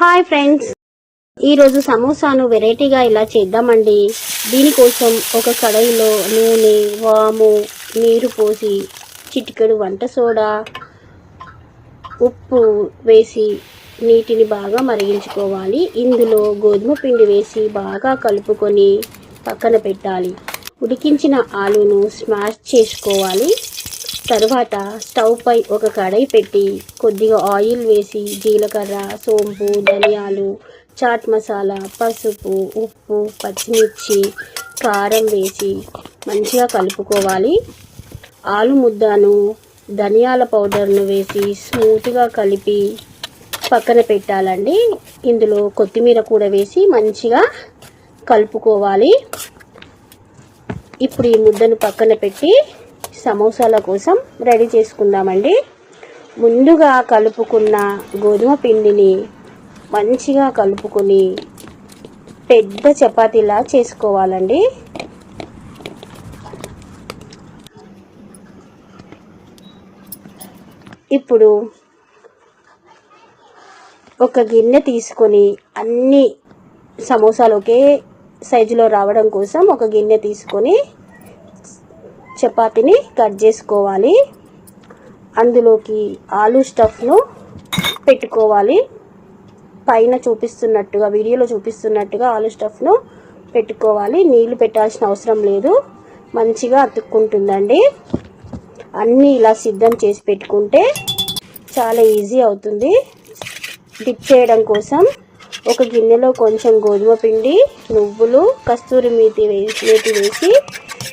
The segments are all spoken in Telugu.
హాయ్ ఫ్రెండ్స్, ఈరోజు సమోసాను వెరైటీగా ఇలా చేద్దామండి. దీనికోసం ఒక కడాయిలో నూనె, వాము, నీరు పోసి చిటికెడు వంట సోడా, ఉప్పు వేసి నీటిని బాగా మరిగించుకోవాలి. ఇందులో గోధుమ పిండి వేసి బాగా కలుపుకొని పక్కన పెట్టాలి. ఉడికించిన ఆలును స్మాష్ చేసుకోవాలి. తర్వాత స్టవ్ పై ఒక కడాయి పెట్టి కొద్దిగా ఆయిల్ వేసి జీలకర్ర, సోంపు, ధనియాలు, చాట్ మసాలా, పసుపు, ఉప్పు, పచ్చిమిర్చి, కారం వేసి మంచిగా కలుపుకోవాలి. ఆలు ముద్దను ధనియాల పౌడర్ను వేసి స్మూత్గా కలిపి పక్కన పెట్టాలండి. ఇందులో కొత్తిమీర కూడా వేసి మంచిగా కలుపుకోవాలి. ఇప్పుడు ఈ ముద్దను పక్కన పెట్టి సమోసాల కోసం రెడీ చేసుకుందామండి. ముందుగా కలుపుకున్న గోధుమ పిండిని మంచిగా కలుపుకొని పెద్ద చపాతీలా చేసుకోవాలండి. ఇప్పుడు ఒక గిన్నె తీసుకొని అన్ని సమోసాలు ఒకే సైజులో రావడం కోసం ఒక గిన్నె తీసుకొని చపాతీని కట్ చేసుకోవాలి. అందులోకి ఆలు స్టఫ్ను పెట్టుకోవాలి. పైన చూపిస్తున్నట్టుగా, వీడియోలో చూపిస్తున్నట్టుగా ఆలు స్టఫ్ను పెట్టుకోవాలి. నీళ్లు పెట్టాల్సిన అవసరం లేదు, మంచిగా అతుక్కుంటుందండి. అన్నీ ఇలా సిద్ధం చేసి పెట్టుకుంటే చాలా ఈజీ అవుతుంది. డిప్ చేయడం కోసం ఒక గిన్నెలో కొంచెం గోధుమ పిండి, నువ్వులు, కస్తూరి మేతి వేసి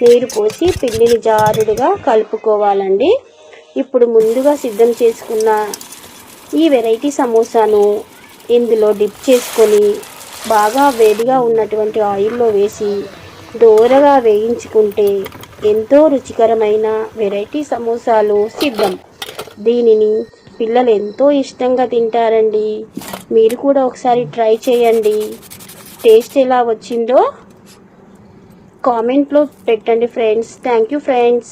నీరు పోసి పిండిని జారుడుగా కలుపుకోవాలండి. ఇప్పుడు ముందుగా సిద్ధం చేసుకున్న ఈ వెరైటీ సమోసాను ఇందులో డిప్ చేసుకొని బాగా వేడిగా ఉన్నటువంటి ఆయిల్లో వేసి దోరగా వేయించుకుంటే ఎంతో రుచికరమైన వెరైటీ సమోసాలు సిద్ధం. దీనిని పిల్లలు ఎంతో ఇష్టంగా తింటారండి. మీరు కూడా ఒకసారి ట్రై చేయండి. టేస్ట్ ఎలా వచ్చిందో కామెంట్లో పెట్టండి ఫ్రెండ్స్. Thank you friends.